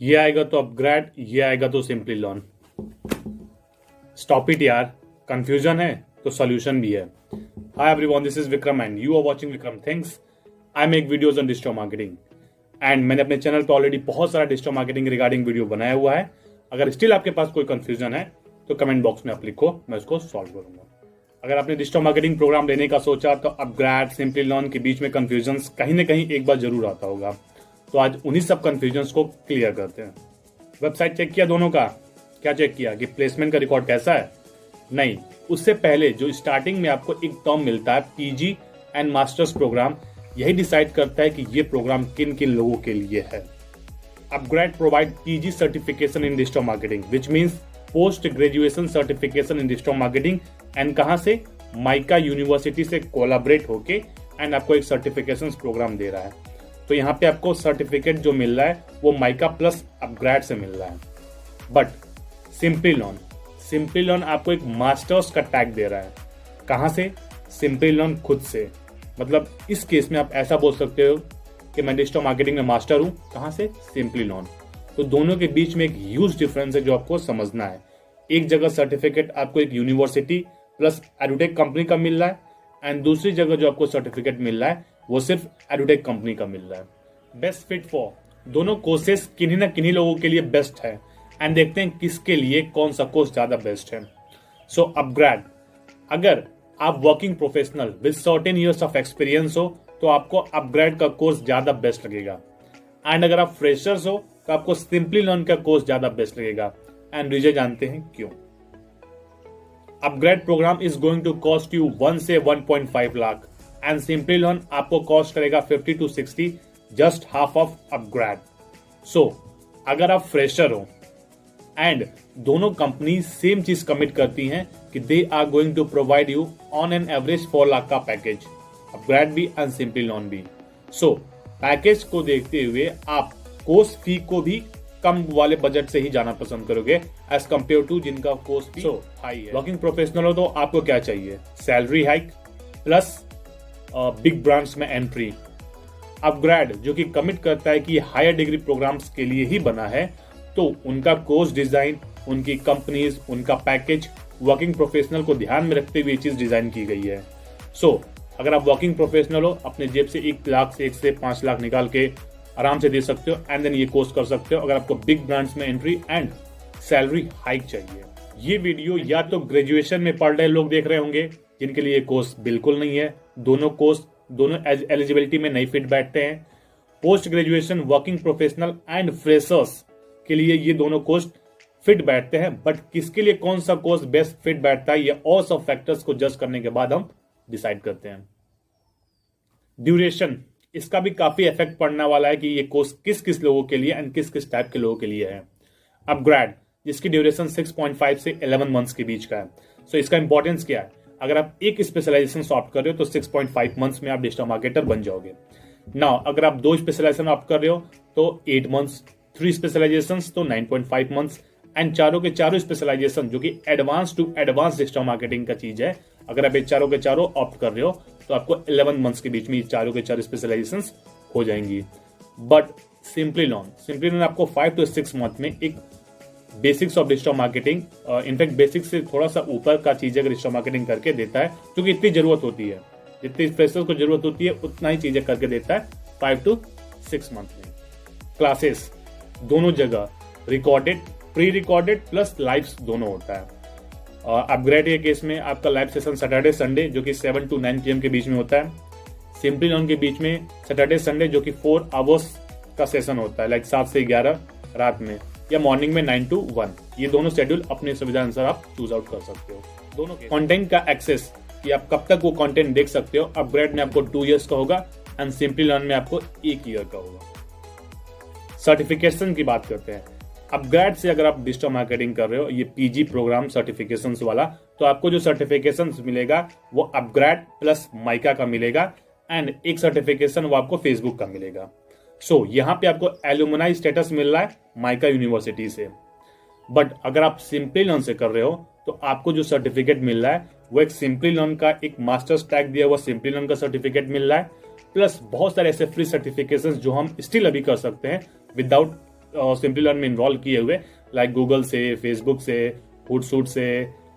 ये आएगा तो अपग्रेड, ये आएगा तो सिंपली लर्न। स्टॉप इट यार, कंफ्यूजन है तो सोल्यूशन भी है। Hi everyone, this is Vikram and you are watching Vikram things. I make videos on digital marketing and मैंने अपने चैनल पे ऑलरेडी बहुत सारा डिजिटल मार्केटिंग रिगार्डिंग वीडियो बनाया हुआ है। अगर स्टिल आपके पास कोई कंफ्यूजन है तो कमेंट बॉक्स में आप लिखो, मैं उसको सॉल्व करूंगा। अगर आपने डिजिटल मार्केटिंग प्रोग्राम लेने का सोचा तो अपग्रेड सिंपली लर्न के बीच में कंफ्यूजन कहीं ना कहीं एक बार जरूर आता होगा। तो आज उन्हीं सब कंफ्यूजन को क्लियर करते हैं। वेबसाइट चेक किया दोनों का? क्या चेक किया कि प्लेसमेंट का रिकॉर्ड कैसा है? नहीं, उससे पहले जो स्टार्टिंग में आपको एक टर्म मिलता है पीजी एंड मास्टर्स प्रोग्राम, यही डिसाइड करता है कि ये प्रोग्राम किन किन लोगों के लिए है। Upgrade provide PG certification in digital marketing which means post graduation certification in digital marketing. And कहां से? माइका यूनिवर्सिटी से कोलैबोरेट होके एंड आपको एक सर्टिफिकेशन प्रोग्राम दे रहा है। तो यहाँ पे आपको सर्टिफिकेट जो मिल रहा है वो माइका प्लस अपग्रेड से मिल रहा है। बट सिंपली लर्न आपको एक मास्टर्स का टैग दे रहा है। कहां से? सिंपली लर्न खुद से। मतलब इस केस में आप ऐसा बोल सकते हो कि मैं डिजिटल मार्केटिंग में मास्टर हूं। कहां से? Simply learn. तो दोनों के बीच में एक ह्यूज डिफरेंस है जो आपको समझना है। एक जगह सर्टिफिकेट आपको एक यूनिवर्सिटी प्लस एडुटेक कंपनी का मिल रहा है एंड दूसरी जगह जो आपको सर्टिफिकेट मिल रहा है वो सिर्फ एडुटेक कंपनी का मिल रहा है। बेस्ट फिट फॉर दोनों कोर्सेस किन्हीं ना किन्हीं लोगों के लिए बेस्ट है एंड देखते हैं किसके लिए कौन सा कोर्स ज्यादा बेस्ट है। सो अपग्रेड, अगर आप working professional with certain years of experience हो तो आपको अपग्रेड का कोर्स ज्यादा बेस्ट लगेगा। एंड अगर आप फ्रेशर्स हो तो आपको सिंपली लर्न का कोर्स ज्यादा बेस्ट लगेगा। एंड रीजन जानते हैं क्यों? UpGrad program is going to cost you 1 से 1.5 लाख एंड सिंपली लर्न आपको कॉस्ट करेगा 50 to 60, just half of upGrad. So अगर आप फ्रेशर हो एंड दोनों कंपनी सेम चीज कमिट करती हैं कि they are going to provide you on an average 4 lakh का पैकेज, अपग्रेड भी एंड सिंपली लर्न भी। सो पैकेज को देखते हुए आप कोर्स फी को भी कम वाले बजट से ही जाना पसंद करोगे एज कंपेयर टू जिनका कोर्स फी हाई है। वर्किंग प्रोफेशनल हो तो आपको क्या चाहिए? Salary hike plus big brands में एंट्री। अपग्रेड जो कि कमिट करता है कि हायर डिग्री प्रोग्राम्स के लिए ही बना है, तो उनका कोर्स डिजाइन, उनकी कंपनीज, उनका पैकेज वर्किंग प्रोफेशनल को ध्यान में रखते हुए चीज डिजाइन की गई है। सो अगर आप वर्किंग प्रोफेशनल हो, अपने जेब से 1 लाख से 1 से 5 लाख निकाल के आराम से दे सकते हो एंड देन ये कोर्स कर सकते हो। अगर आपको बिग ब्रांड्स में एंट्री एंड सैलरी हाइक चाहिए। ये वीडियो या तो ग्रेजुएशन में पढ़ रहे लोग देख रहे होंगे जिनके लिए कोर्स बिल्कुल नहीं है। दोनों कोर्स दोनों एलिजिबिलिटी में नहीं फिट बैठते हैं। Post graduation working professional and freshers के लिए ये दोनों कोर्स फिट बैठते हैं। बट किसके लिए कौन सा कोर्स बेस्ट फिट बैठता है, ये और सब फैक्टर्स को जज करने के बाद हम डिसाइड करते हैं। ड्यूरेशन, इसका भी काफी इफेक्ट पड़ने वाला है कि ये कोर्स किस किस लोगों के लिए एंड किस किस टाइप के लोगों के लिए है। अपग्रेड जिसकी ड्यूरेशन 6.5 से 11 मंथ्स के बीच का है। सो इसका इंपॉर्टेंस क्या है? अगर आप एक स्पेशलाइजेशन ऑप्ट कर रहे हो तो 6.5 मंथ्स में आप डिजिटल मार्केटर बन जाओगे। नाउ अगर आप 2 स्पेशलाइजेशन ऑप्ट कर रहे हो तो 8 मंथ्स, 3 स्पेशलाइजेशन तो 9.5 मंथ्स एंड चारों के चारों स्पेशलाइजेशन जो कि advance to advance digital marketing का चीज है, अगर आप ये चारों के चारों ऑप्ट कर रहे हो तो आपको 11 मंथ्स के बीच में ये चारों के चारों स्पेशलाइजेशन हो जाएंगी। बट सिंपली लर्न आपको 5 to 6 मंथ में एक basics of digital marketing, in fact basics से थोड़ा सा ऊपर का चीज अगर डिजिटल मार्केटिंग करके देता है, क्योंकि इतनी जरूरत होती है, जितनी फ्रेशर्स को जरूरत होती है उतना ही चीजें करके देता है 5 to 6 मंथ में। क्लासेस दोनों जगह recorded, pre recorded plus lives दोनों होता है। अपग्रेड के केस में आपका लाइव सेशन सैटरडे संडे जो कि 7 to 9 PM के बीच में होता है। सिंपली लर्न के बीच में सैटरडे संडे जो कि 4 आवर्स का सेशन होता है, लाइक 7 से 11 रात में या मॉर्निंग में 9 to 1। ये दोनों शेड्यूल अपने सुविधा अनुसार आप चूज आउट कर सकते हो। दोनों कंटेंट का एक्सेस कि आप कब तक वो कंटेंट देख सकते हो, अपग्रेड में आपको 2 years का होगा एंड सिंपली लर्न में आपको 1 year का होगा। सर्टिफिकेशन की बात करते हैं। अपग्रेड से अगर आप डिजिटल मार्केटिंग कर रहे हो, ये पीजी प्रोग्राम सर्टिफिकेशन वाला, तो आपको जो सर्टिफिकेशन मिलेगा वो अपग्रेड प्लस माइका का मिलेगा एंड एक सर्टिफिकेशन वो आपको फेसबुक का मिलेगा। सो यहाँ पे आपको एलुमनाई स्टेटस मिल रहा है माइका यूनिवर्सिटी से। बट अगर आप सिंपली लर्न से कर रहे हो तो आपको जो सर्टिफिकेट मिल रहा है वो एक सिंपली लर्न का एक मास्टर्स टैग दिया हुआ सिंपली लर्न का सर्टिफिकेट मिल रहा है, प्लस बहुत सारे ऐसे फ्री सर्टिफिकेशंस जो हम स्टिल अभी कर सकते हैं विदाउट सिंपली लर्न में इन्वॉल्व किए हुए, लाइक गूगल से, फेसबुक से, हुडसूट से,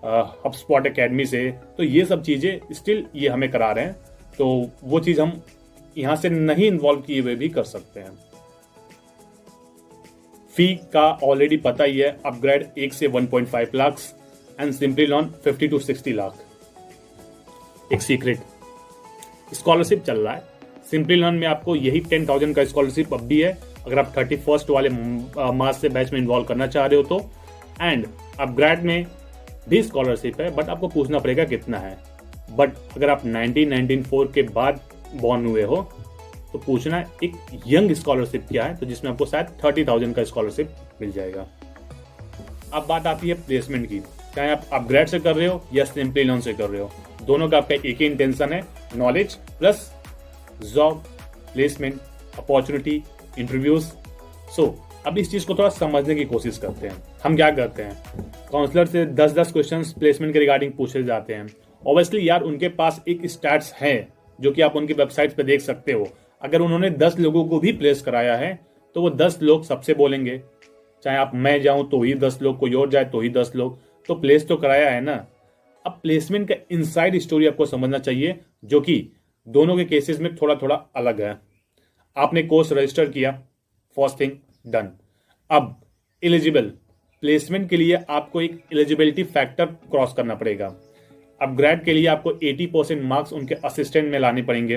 हबस्पॉट एकेडमी से, तो ये सब चीज़ें स्टिल ये हमें करा रहे हैं, तो वो चीज़ हम यहाँ से नहीं इन्वॉल्व किए हुए भी कर सकते हैं। फी का ऑलरेडी पता ही है, अपग्रेड 1 से 1.5 lakh and simply learn 50 to 60 lakh. एक सीक्रेट स्कॉलरशिप चल रहा है सिंपली लर्न में, आपको यही 10,000 का स्कॉलरशिप अब भी है अगर आप 31 वाले मार्च से बैच में इन्वॉल्व करना चाह रहे हो तो। एंड अपग्रेड में भी स्कॉलरशिप है, बट आपको पूछना पड़ेगा कितना है। बट अगर आप 1994 के बाद बॉर्न हुए हो तो पूछना एक यंग स्कॉलरशिप क्या है, तो जिसमें आपको शायद 30,000 का स्कॉलरशिप मिल जाएगा। अब बात आती है प्लेसमेंट की, चाहे आप अपग्रेड से कर रहे हो या सिंपली लर्न से कर रहे हो, दोनों का आपका एक ही इंटेंशन है, knowledge plus job, placement, opportunity, interviews. So अब इस चीज को थोड़ा समझने की कोशिश करते हैं। हम क्या करते हैं, काउंसलर से 10-10 क्वेश्चन प्लेसमेंट के रिगार्डिंग पूछे जाते हैं। ऑब्वियसली यार उनके पास एक स्टैट्स है जो कि आप उनकी वेबसाइट पे देख सकते हो। अगर उन्होंने 10 लोगों को भी प्लेस कराया है तो वो 10 लोग सबसे बोलेंगे, चाहे आप मैं जाऊं तो ही 10 लोग, कोई और जाए तो ही 10 लोग, तो प्लेस तो कराया है ना। अब प्लेसमेंट का इनसाइड स्टोरी आपको समझना चाहिए, जो कि दोनों के केसेस में थोड़ा थोड़ा अलग है। आपने कोर्स रजिस्टर किया, फर्स्ट थिंग डन। अब एलिजिबल प्लेसमेंट के लिए आपको एक एलिजिबिलिटी फैक्टर क्रॉस करना पड़ेगा। अपग्रेड के लिए आपको 80% मार्क्स उनके असिस्टेंट में लाने पड़ेंगे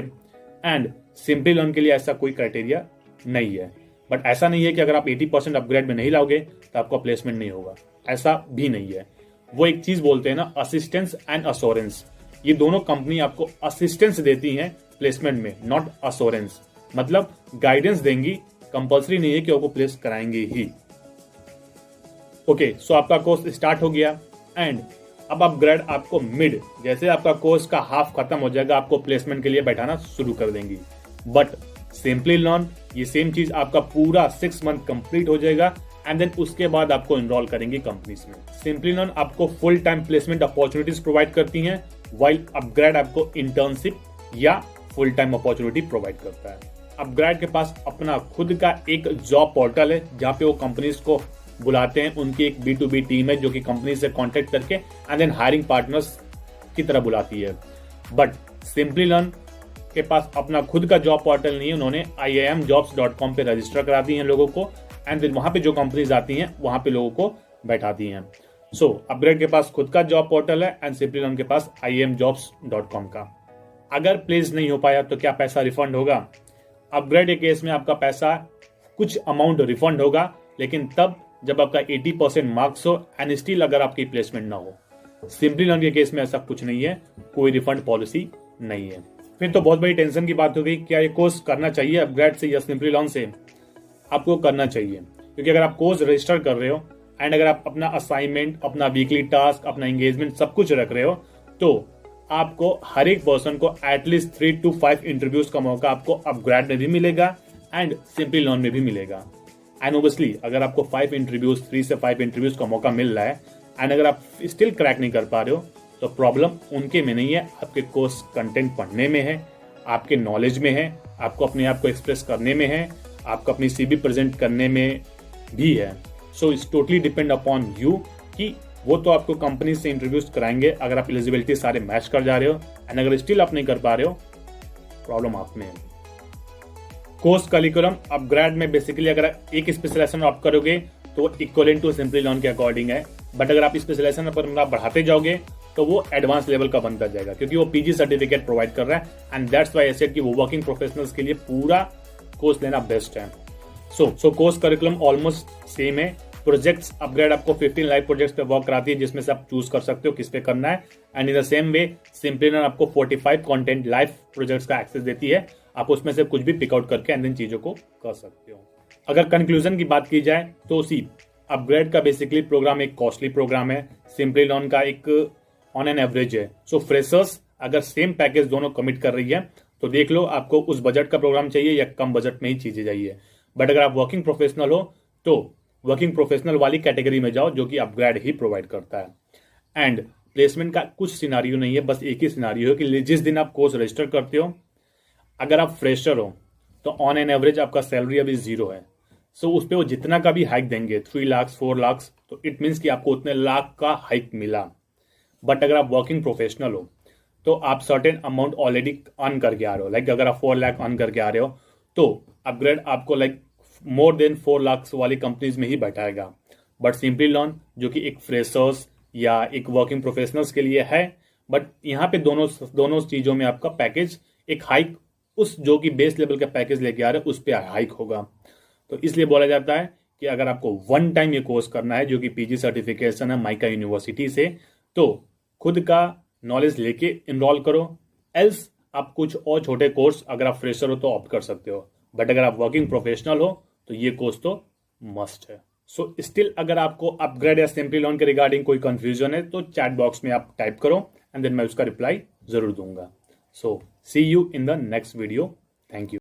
एंड सिंपली लर्न के लिए ऐसा कोई क्राइटेरिया नहीं है। बट ऐसा नहीं है कि अगर आप 80% अपग्रेड में नहीं लाओगे तो आपका प्लेसमेंट नहीं होगा, ऐसा भी नहीं है। वो एक चीज बोलते हैं ना, असिस्टेंस एंड अश्योरेंस। ये दोनों कंपनी आपको असिस्टेंस देती हैं प्लेसमेंट में, नॉट अश्योरेंस। मतलब गाइडेंस देंगी, कंपल्सरी नहीं है कि आपको प्लेस कराएंगे ही। ओके, सो आपका कोर्स स्टार्ट हो गया एंड अब अपग्रेड आपको मिड, जैसे आपका कोर्स का हाफ खत्म हो जाएगा, आपको प्लेसमेंट के लिए बैठाना शुरू कर देंगी। बट सिंपली लर्न ये सेम चीज आपका पूरा 6 मंथ कंप्लीट हो जाएगा एंड देन उसके बाद आपको इनरोल करेंगे कंपनीज में। सिंपली लर्न आपको full time placement opportunities provide करती हैं, वाइल अपग्रेड आपको इंटर्नशिप या फुल टाइम अपॉर्चुनिटी प्रोवाइड करता है। अपग्रेड के पास अपना खुद का एक जॉब पोर्टल है जहाँ पे वो कंपनीज को बुलाते हैं, उनकी एक B2B टीम है जो कि कंपनी से कांटेक्ट करके एंड देन हायरिंग पार्टनर्स की तरह बुलाती है। बट सिंपली लर्न के पास अपना खुद का जॉब पोर्टल नहीं है, उन्होंने iimjobs.com पे रजिस्टर कराती हैं लोगों को एंड देन वहां पे जो कंपनीज आती हैं वहां पे लोगों को बैठाती हैं। सो अपग्रेड के पास खुद का जॉब पोर्टल है एंड सिंपली लर्न के पास iimjobs.com का। अगर प्लेस नहीं हो पाया तो क्या पैसा रिफंड होगा? अपग्रेड के केस में आपका पैसा कुछ अमाउंट रिफंड होगा, लेकिन तब जब आपका 80% मार्क्स हो एंड स्टिल अगर आपकी प्लेसमेंट ना हो। सिंपली लर्न के केस में ऐसा कुछ नहीं है, कोई रिफंड पॉलिसी नहीं है। फिर तो बहुत बड़ी टेंशन की बात हो गई, क्या ये कोर्स करना चाहिए अपग्रेड से या सिंपली लर्न से? आपको करना चाहिए, क्योंकि अगर आप कोर्स रजिस्टर कर रहे हो एंड अगर आप अपना असाइनमेंट, अपना वीकली टास्क, अपना एंगेजमेंट सब कुछ रख रहे हो तो आपको हर एक पर्सन को एटलीस्ट 3 to 5 इंटरव्यूज का मौका आपको अपग्रेड में भी मिलेगा एंड सिंपली लर्न में भी मिलेगा। एंड ओबियसली अगर आपको 3 से 5 इंटरव्यूज का मौका मिल रहा है एंड अगर आप स्टिल क्रैक नहीं कर पा रहे हो तो प्रॉब्लम उनके में नहीं है, आपके कोर्स कंटेंट पढ़ने में है, आपके नॉलेज में है, आपको अपने आप को एक्सप्रेस करने में है, आपको अपनी CV प्रेजेंट करने में भी है। So it's totally depend upon you कि वो तो आपको कंपनी से इंटरव्यूज कराएंगे अगर आप एलिजिबिलिटी सारे मैच कर जा रहे हो एंड अगर स्टिल आप नहीं कर पा रहे हो प्रॉब्लम आप में है। कोर्स करिकुलम अपग्रेड में बेसिकली अगर एक स्पेशलाइजेशन आप करोगे तो इक्वलेंट टू सिंपली लर्न के अकॉर्डिंग है, बट अगर आप स्पेशलाइजेशन पर आप बढ़ाते जाओगे तो वो एडवांस लेवल का बनता जाएगा, क्योंकि वो PG सर्टिफिकेट प्रोवाइड कर रहा है and that's why I said कि वो वर्किंग प्रोफेशनल्स के लिए पूरा कोर्स लेना बेस्ट है। सो कोर्स करिकुलम ऑलमोस्ट सेम है। प्रोजेक्ट्स अपग्रेड आपको 15 लाइव प्रोजेक्ट्स पे वर्क कराती है, जिसमें से आप चूज कर सकते हो किस पे करना है and in the same way simply learn आपको 45 कंटेंट लाइव प्रोजेक्ट्स का एक्सेस देती है, आप उसमें से कुछ भी पिकआउट करके एंड इन चीजों को कर सकते हो। अगर कंक्लूजन की बात की जाए तो सी अपग्रेड का बेसिकली प्रोग्राम एक कॉस्टली प्रोग्राम है, सिंपली लर्न का एक ऑन एन एवरेज है। सो फ्रेशर्स अगर सेम पैकेज दोनों कमिट कर रही है तो देख लो आपको उस बजट का प्रोग्राम चाहिए या कम बजट में ही चीजें चाहिए। बट अगर आप वर्किंग प्रोफेशनल हो तो वर्किंग प्रोफेशनल वाली कैटेगरी में जाओ जो कि अपग्रेड ही प्रोवाइड करता है। एंड प्लेसमेंट का कुछ सिनारियो नहीं है, बस एक ही सिनारियो है कि जिस दिन आप कोर्स रजिस्टर करते हो, अगर आप फ्रेशर हो तो ऑन एन एवरेज आपका सैलरी अभी 0 है, सो उस पर वो जितना का भी हाइक देंगे 3 लाख 4 लाख, तो इट मीन्स कि आपको उतने लाख का हाइक मिला। बट अगर आप वर्किंग प्रोफेशनल हो तो आप सर्टेन अमाउंट ऑलरेडी अर्न करके आ रहे हो, लाइक अगर आप 4 लाख अर्न करके आ रहे हो तो अपग्रेड आपको लाइक मोर देन 4 लाख वाली कंपनीज में ही बैठाएगा। बट सिंपली लर्न जो कि एक फ्रेशर्स या एक वर्किंग प्रोफेशनल्स के लिए है, बट यहाँ पे दोनों चीजों में आपका पैकेज एक हाइक उस जो कि बेस लेवल का पैकेज लेके आ रहे हैं उस पर हाइक होगा। तो इसलिए बोला जाता है कि अगर आपको वन टाइम ये कोर्स करना है जो कि पीजी सर्टिफिकेशन है माइका यूनिवर्सिटी से, तो खुद का नॉलेज लेके इनरोल करो। एल्स आप कुछ और छोटे कोर्स अगर आप फ्रेशर हो तो ऑप्ट कर सकते हो, बट अगर आप वर्किंग प्रोफेशनल हो तो ये कोर्स तो मस्ट है। सो स्टिल अगर आपको अपग्रेड या सिंपली लर्न के रिगार्डिंग कोई कंफ्यूजन है तो चैट बॉक्स में आप टाइप करो एंड देन मैं उसका रिप्लाई जरूर दूंगा। So see you in the next video. Thank you.